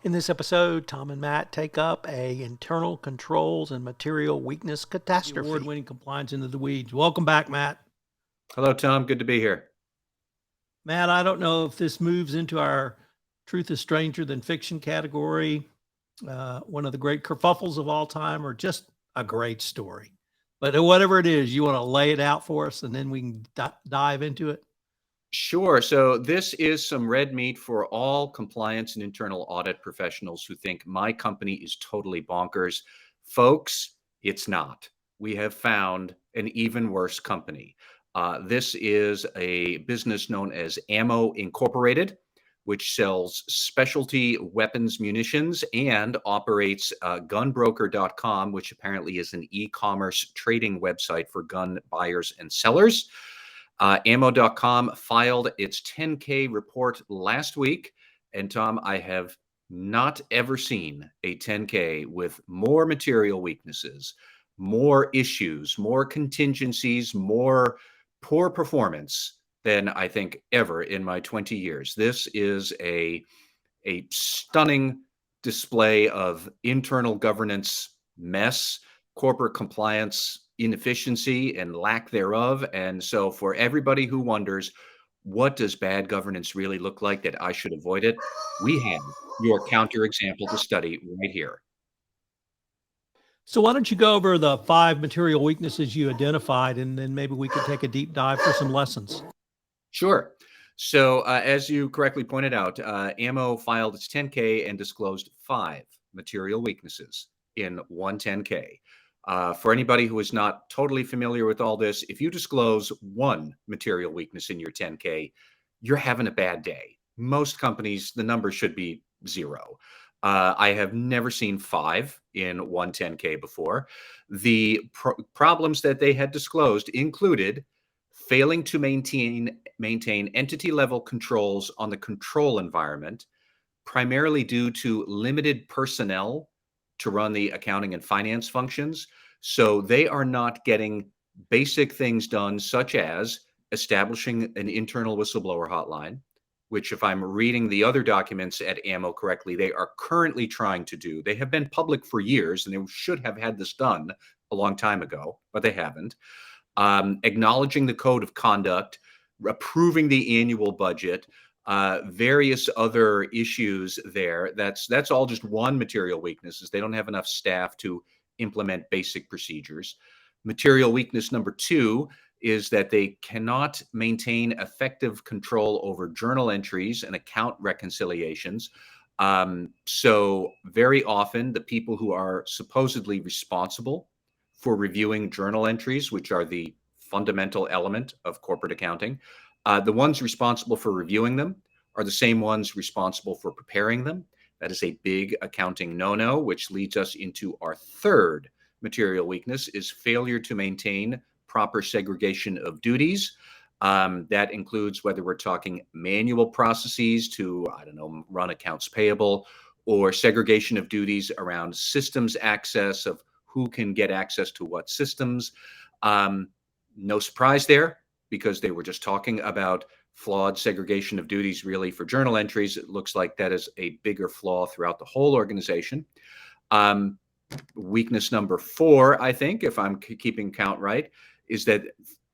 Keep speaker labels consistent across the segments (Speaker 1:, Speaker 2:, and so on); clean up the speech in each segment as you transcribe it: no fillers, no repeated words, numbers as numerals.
Speaker 1: In this episode, Tom and Matt take up a internal controls and material weakness catastrophe. Award-winning compliance into the weeds. Welcome back, Matt.
Speaker 2: Hello, Tom. Good to be here.
Speaker 1: Matt, I don't know if this moves into our truth is stranger than fiction category, one of the great kerfuffles of all time, or just a great story. But whatever it is, you want to lay it out for us and then we can dive into it?
Speaker 2: Sure. So this is some red meat for all compliance and internal audit professionals who think my company is totally bonkers. Folks, it's not. We have found an even worse company. This is a business known as Ammo Incorporated, which sells specialty weapons munitions and operates gunbroker.com, which apparently is an e-commerce trading website for gun buyers and sellers. Ammo.com filed its 10K report last week. And Tom, I have not ever seen a 10K with more material weaknesses, more issues, more contingencies, more poor performance than I think ever in my 20 years. This is a stunning display of internal governance mess, corporate compliance inefficiency and lack thereof. And so for everybody who wonders, what does bad governance really look like that I should avoid it? We have your counterexample to study right here.
Speaker 1: So why don't you go over the 5 material weaknesses you identified, and then maybe we could take a deep dive for some lessons.
Speaker 2: Sure. So as you correctly pointed out, Ammo filed its 10K and disclosed 5 material weaknesses in one 10K. For anybody who is not totally familiar with all this, if you disclose one material weakness in your 10K, you're having a bad day. Most companies, the number should be 0. I have never seen 5 in one 10K before. The problems that they had disclosed included failing to maintain entity level controls on the control environment, primarily due to limited personnel to run the accounting and finance functions. So they are not getting basic things done, such as establishing an internal whistleblower hotline, which, if I'm reading the other documents at Ammo correctly, they are currently trying to do. They have been public for years, and they should have had this done a long time ago, but they haven't. Acknowledging the code of conduct, approving the annual budget, various other issues there. That's all just one material weakness, is they don't have enough staff to implement basic procedures. Material weakness number 2 is that they cannot maintain effective control over journal entries and account reconciliations. So very often the people who are supposedly responsible for reviewing journal entries, which are the fundamental element of corporate accounting, the ones responsible for reviewing them are the same ones responsible for preparing them. That is a big accounting no-no, which leads us into our third material weakness, is failure to maintain proper segregation of duties. That includes whether we're talking manual processes to, run accounts payable, or segregation of duties around systems access, of who can get access to what systems. No surprise there, because they were just talking about flawed segregation of duties really for journal entries. It looks like that is a bigger flaw throughout the whole organization. Weakness number 4, I think, if I'm keeping count right, is that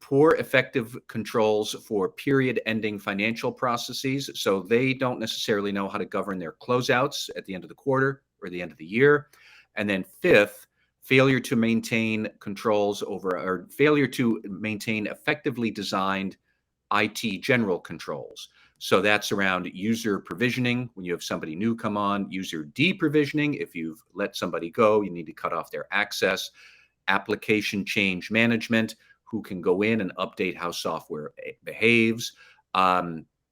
Speaker 2: poor effective controls for period ending financial processes. So they don't necessarily know how to govern their closeouts at the end of the quarter or the end of the year. And then 5th, failure to maintain controls over, or failure to maintain effectively designed IT general controls. So that's around user provisioning, when you have somebody new come on, user deprovisioning, if you've let somebody go, you need to cut off their access, application change management, who can go in and update how software behaves,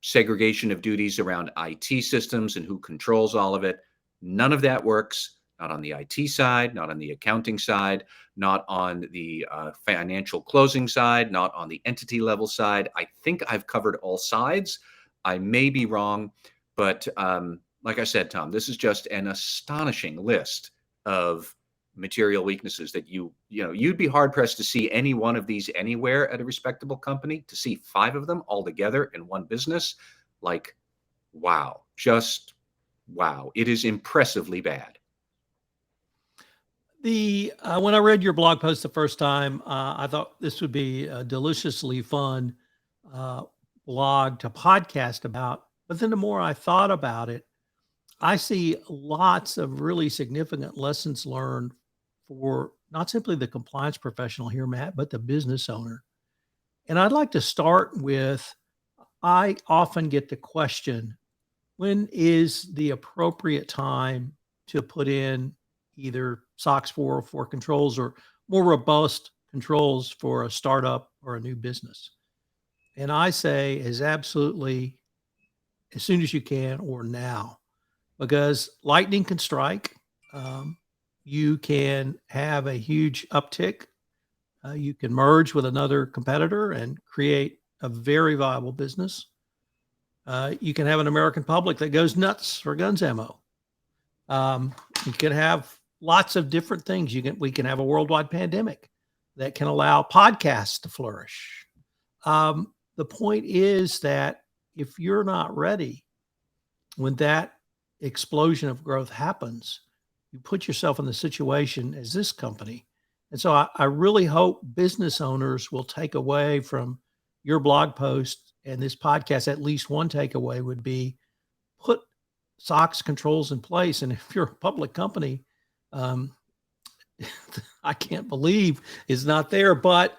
Speaker 2: segregation of duties around IT systems and who controls all of it. None of that works. Not on the IT side, not on the accounting side, not on the financial closing side, not on the entity level side. I think I've covered all sides. I may be wrong, but like I said, Tom, this is just an astonishing list of material weaknesses that you'd be hard pressed to see any one of these anywhere at a respectable company. To see 5 of them all together in one business, like, wow, just wow, it is impressively bad.
Speaker 1: When I read your blog post the first time, I thought this would be a deliciously fun uh, blog to podcast about. But then the more I thought about it, I see lots of really significant lessons learned for not simply the compliance professional here, Matt, but the business owner. And I'd like to start with I often get the question, when is the appropriate time to put in either SOX 404 controls or more robust controls for a startup or a new business? And I say is absolutely as soon as you can or now, because lightning can strike. Um, you can have a huge uptick. You can merge with another competitor and create a very viable business. You can have an American public that goes nuts for guns ammo. You can have lots of different things. We can have a worldwide pandemic that can allow podcasts to flourish. The point is that if you're not ready when that explosion of growth happens, you put yourself in the situation as this company. And so I really hope business owners will take away from your blog post and this podcast, at least one takeaway would be put SOX controls in place. And if you're a public company, um, I can't believe it's not there, but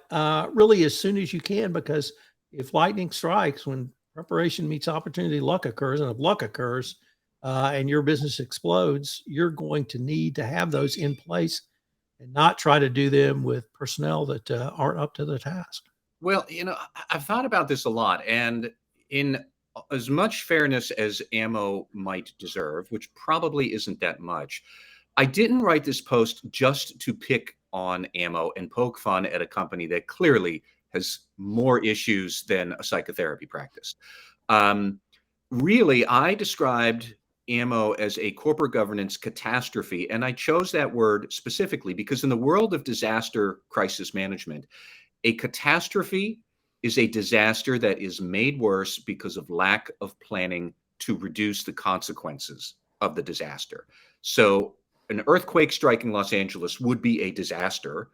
Speaker 1: really as soon as you can, because if lightning strikes, when preparation meets opportunity, luck occurs. And if luck occurs and your business explodes, you're going to need to have those in place and not try to do them with personnel that aren't up to the task.
Speaker 2: Well, I've thought about this a lot, and in as much fairness as ammo might deserve, which probably isn't that much, I didn't write this post just to pick on ammo and poke fun at a company that clearly has more issues than a psychotherapy practice. Um, Really, I described ammo as a corporate governance catastrophe, and I chose that word specifically because in the world of disaster crisis management, a catastrophe is a disaster that is made worse because of lack of planning to reduce the consequences of the disaster. So, an earthquake striking Los Angeles would be a disaster.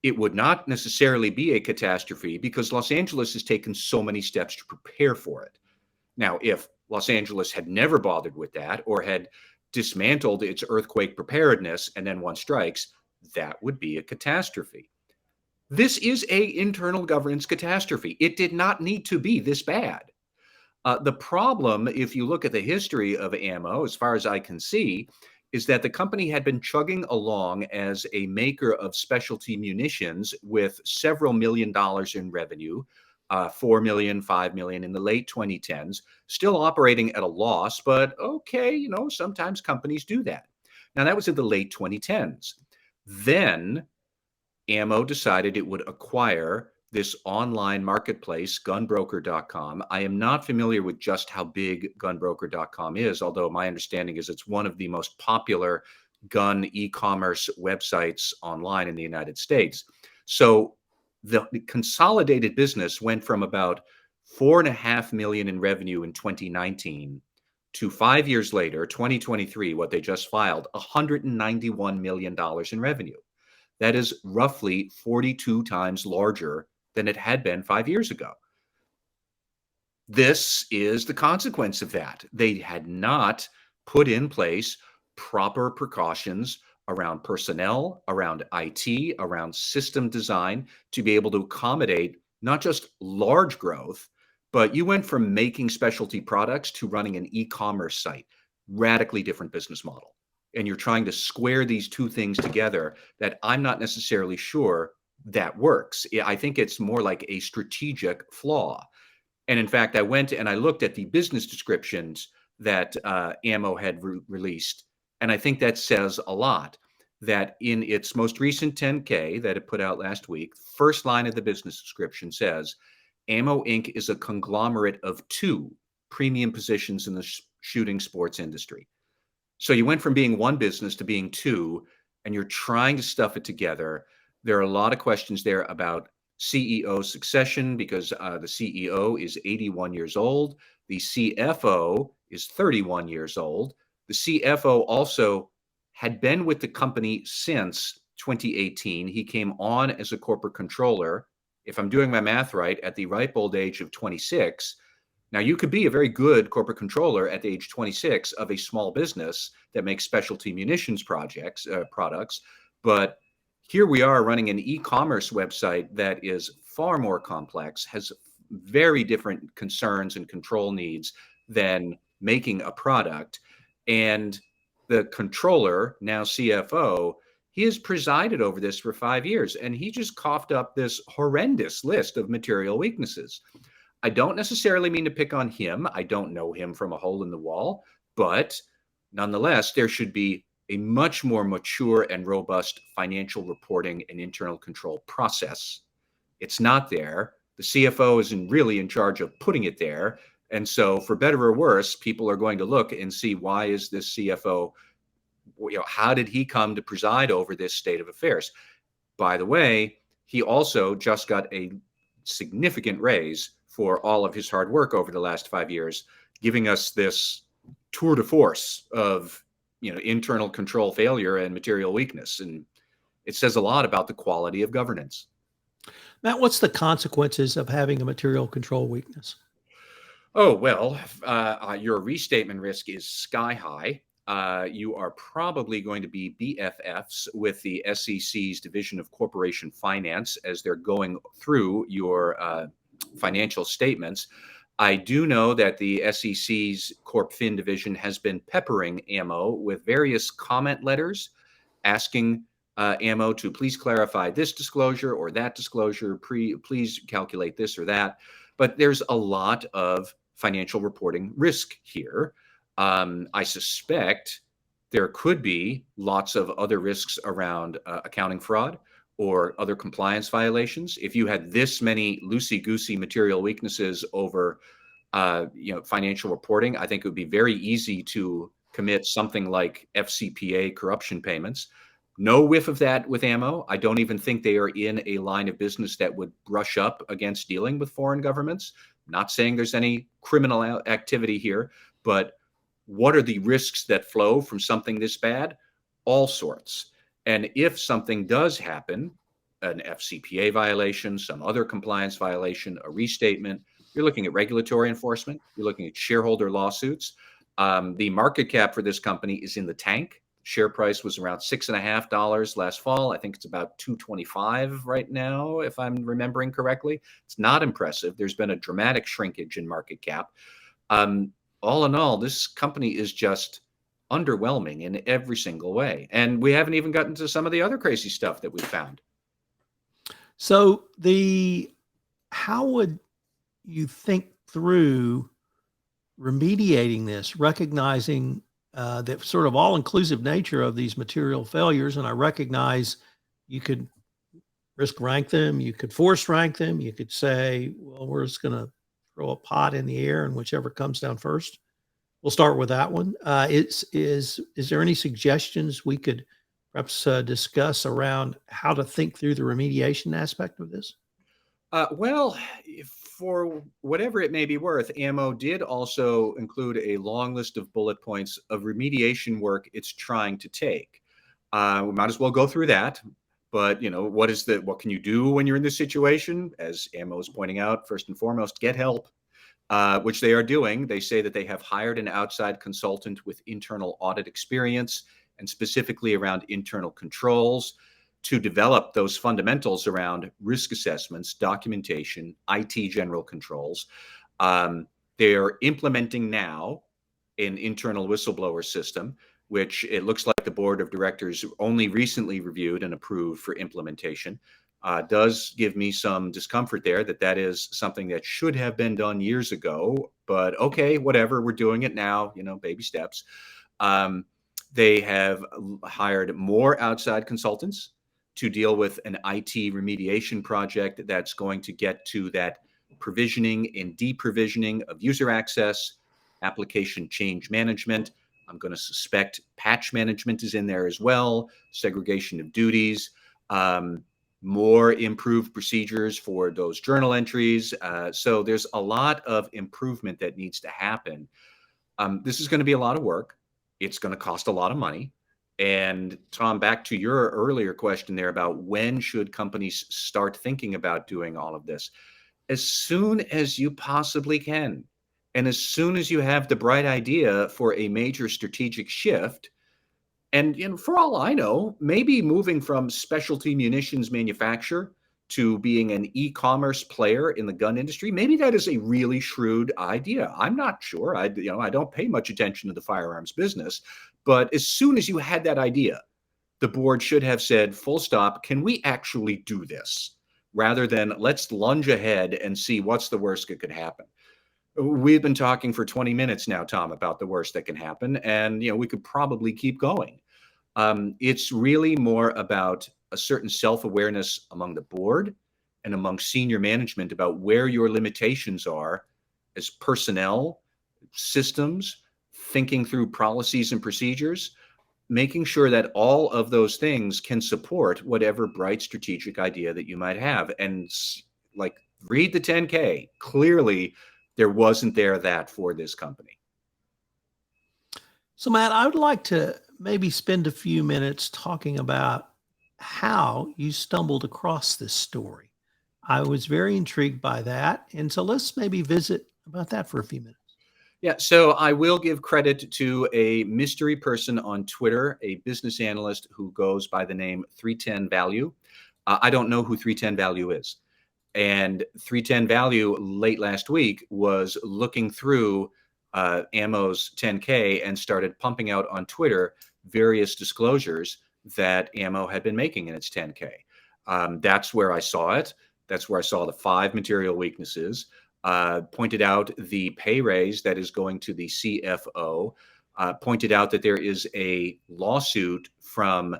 Speaker 2: It would not necessarily be a catastrophe because Los Angeles has taken so many steps to prepare for it. Now, if Los Angeles had never bothered with that or had dismantled its earthquake preparedness and then one strikes, that would be a catastrophe. This is a internal governance catastrophe. It did not need to be this bad. The problem, if you look at the history of ammo, as far as I can see, is that the company had been chugging along as a maker of specialty munitions with several $1 million in revenue, 4 million, 5 million in the late 2010s, still operating at a loss, but okay, sometimes companies do that. Now, that was in the late 2010s. Then ammo decided it would acquire this online marketplace, gunbroker.com. I am not familiar with just how big gunbroker.com is, although my understanding is it's one of the most popular gun e-commerce websites online in the United States. So the consolidated business went from about 4.5 million in revenue in 2019 to 5 years later, 2023, what they just filed, $191 million in revenue. That is roughly 42 times larger than it had been 5 years ago. This is the consequence of that. They had not put in place proper precautions around personnel, around IT, around system design to be able to accommodate not just large growth, but you went from making specialty products to running an e-commerce site, radically different business model. And you're trying to square these two things together that I'm not necessarily sure that works. I think it's more like a strategic flaw. And in fact, I went and I looked at the business descriptions that Ammo had released. And I think that says a lot that in its most recent 10K that it put out last week, first line of the business description says, Ammo Inc. is a conglomerate of two premium positions in the shooting sports industry. So you went from being one business to being two, and you're trying to stuff it together. There are a lot of questions there about CEO succession because the CEO is 81 years old. The CFO is 31 years old. The CFO also had been with the company since 2018. He came on as a corporate controller, if I'm doing my math right, at the ripe old age of 26. Now, you could be a very good corporate controller at the age 26 of a small business that makes specialty munitions products, but here we are running an e-commerce website that is far more complex, has very different concerns and control needs than making a product. And the controller, now CFO, he has presided over this for 5 years, and he just coughed up this horrendous list of material weaknesses. I don't necessarily mean to pick on him. I don't know him from a hole in the wall, but nonetheless, there should be a much more mature and robust financial reporting and internal control process. It's not there. The CFO isn't really in charge of putting it there. And so, for better or worse, people are going to look and see, why is this CFO, how did he come to preside over this state of affairs? By the way, he also just got a significant raise for all of his hard work over the last 5 years, giving us this tour de force of internal control failure and material weakness. And it says a lot about the quality of governance.
Speaker 1: Matt, what's the consequences of having a material control weakness?
Speaker 2: Oh, well, your restatement risk is sky high. You are probably going to be BFFs with the SEC's Division of Corporation Finance as they're going through your financial statements. I do know that the SEC's Corp Fin division has been peppering AMO with various comment letters asking AMO to please clarify this disclosure or that disclosure, please calculate this or that. But there's a lot of financial reporting risk here. I suspect there could be lots of other risks around accounting fraud or other compliance violations. If you had this many loosey-goosey material weaknesses over financial reporting, I think it would be very easy to commit something like FCPA corruption payments. No whiff of that with AMO. I don't even think they are in a line of business that would brush up against dealing with foreign governments. Not saying there's any criminal activity here, but what are the risks that flow from something this bad? All sorts. And if something does happen, an FCPA violation, some other compliance violation, a restatement, you're looking at regulatory enforcement, you're looking at shareholder lawsuits. The market cap for this company is in the tank. Share price was around $6.50 last fall. I think it's about $225 right now, if I'm remembering correctly. It's not impressive. There's been a dramatic shrinkage in market cap. All in all, this company is just underwhelming in every single way. And we haven't even gotten to some of the other crazy stuff that we found.
Speaker 1: So how would you think through remediating this, recognizing that sort of all-inclusive nature of these material failures? And I recognize you could risk rank them, you could force rank them, you could say, well, we're just going to throw a pot in the air and whichever comes down first. We'll start with that one. Is there any suggestions we could perhaps discuss around how to think through the remediation aspect of this?
Speaker 2: Well, for whatever it may be worth, AMO did also include a long list of bullet points of remediation work it's trying to take. We might as well go through that. But what can you do when you're in this situation? As AMO is pointing out, first and foremost, get help, which they are doing. They say that they have hired an outside consultant with internal audit experience and specifically around internal controls to develop those fundamentals around risk assessments, documentation, IT general controls. They are implementing now an internal whistleblower system, which it looks like the board of directors only recently reviewed and approved for implementation. Does give me some discomfort there that is something that should have been done years ago, but okay, whatever, we're doing it now, baby steps. They have hired more outside consultants to deal with an IT remediation project that's going to get to that provisioning and deprovisioning of user access, application change management. I'm going to suspect patch management is in there as well, segregation of duties, more improved procedures for those journal entries. So there's a lot of improvement that needs to happen. This is going to be a lot of work. It's going to cost a lot of money. And Tom, back to your earlier question there about when should companies start thinking about doing all of this? As soon as you possibly can. And as soon as you have the bright idea for a major strategic shift, and for all I know, maybe moving from specialty munitions manufacturer to being an e-commerce player in the gun industry, maybe that is a really shrewd idea. I'm not sure. I don't pay much attention to the firearms business, but as soon as you had that idea, the board should have said, full stop, can we actually do this? Rather than let's lunge ahead and see what's the worst that could happen. We've been talking for 20 minutes now, Tom, about the worst that can happen, and we could probably keep going. It's really more about a certain self-awareness among the board and among senior management about where your limitations are as personnel, systems, thinking through policies and procedures, making sure that all of those things can support whatever bright strategic idea that you might have. And like, read the 10K. Clearly, there wasn't that for this company.
Speaker 1: So, Matt, I would like to maybe spend a few minutes talking about how you stumbled across this story. I was very intrigued by that. And so let's maybe visit about that for a few minutes.
Speaker 2: Yeah, so I will give credit to a mystery person on Twitter, a business analyst who goes by the name 310 Value. I don't know who 310 Value is. And 310 Value late last week was looking through Ammo's 10K and started pumping out on Twitter various disclosures that Ammo had been making in its 10K. That's where I saw it. That's where I saw the 5 material weaknesses. Pointed out the pay raise that is going to the CFO. Pointed out that there is a lawsuit from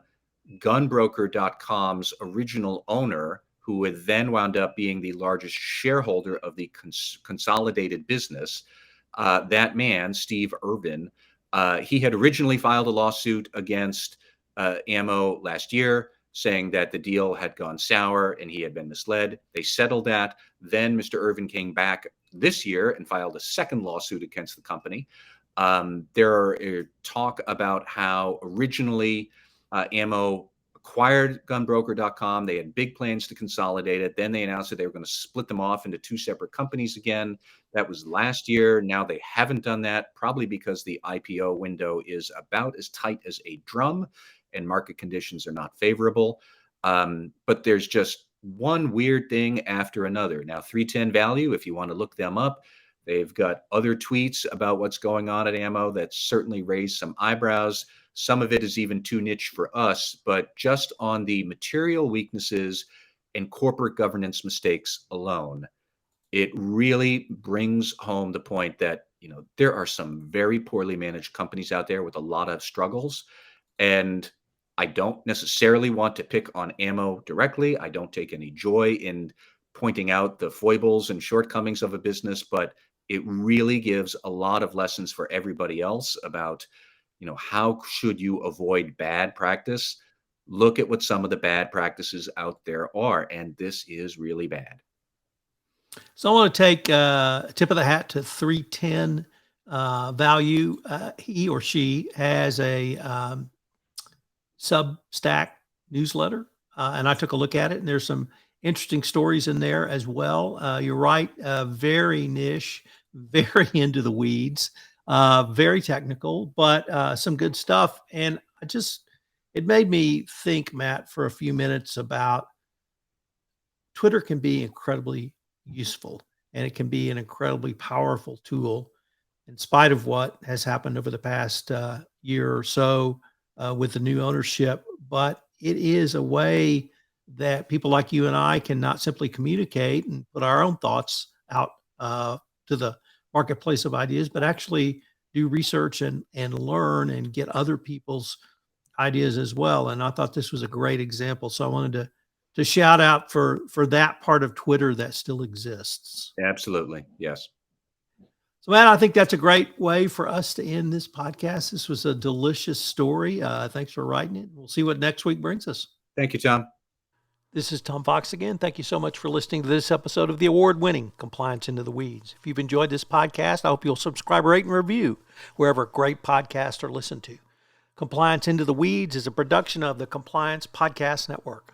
Speaker 2: gunbroker.com's original owner, who had then wound up being the largest shareholder of the consolidated business. That man, Steve Irvin, he had originally filed a lawsuit against Ammo last year, saying that the deal had gone sour and he had been misled. They settled that. Then Mr. Irvin came back this year and filed a second lawsuit against the company. There are talk about how originally Ammo acquired gunbroker.com. They had big plans to consolidate it. Then they announced that they were going to split them off into 2 separate companies again. That was last year. Now they haven't done that, probably because the IPO window is about as tight as a drum and market conditions are not favorable. But there's just one weird thing after another. Now, 310 Value, if you want to look them up, they've got other tweets about what's going on at Ammo that certainly raised some eyebrows. Some of it is even too niche for us, but just on the material weaknesses and corporate governance mistakes alone, it really brings home the point that, there are some very poorly managed companies out there with a lot of struggles. And I don't necessarily want to pick on Ammo directly. I don't take any joy in pointing out the foibles and shortcomings of a business, but it really gives a lot of lessons for everybody else about, how should you avoid bad practice? Look at what some of the bad practices out there are, and this is really bad.
Speaker 1: So I want to take a tip of the hat to 310 Value. He or she has a Substack newsletter, and I took a look at it, and there's some interesting stories in there as well. You're right, very niche, very into the weeds, very technical, but some good stuff. And it made me think, Matt, for a few minutes about Twitter can be incredibly useful, and it can be an incredibly powerful tool in spite of what has happened over the past year or so with the new ownership. But it is a way that people like you and I can not simply communicate and put our own thoughts out to the marketplace of ideas, but actually do research and learn and get other people's ideas as well. And I thought this was a great example. So I wanted to shout out for that part of Twitter that still exists.
Speaker 2: Absolutely. Yes.
Speaker 1: So, Matt, I think that's a great way for us to end this podcast. This was a delicious story. Thanks for writing it. We'll see what next week brings us.
Speaker 2: Thank you, Tom.
Speaker 1: This is Tom Fox again. Thank you so much for listening to this episode of the award-winning Compliance Into the Weeds. If you've enjoyed this podcast, I hope you'll subscribe, rate, and review wherever great podcasts are listened to. Compliance Into the Weeds is a production of the Compliance Podcast Network.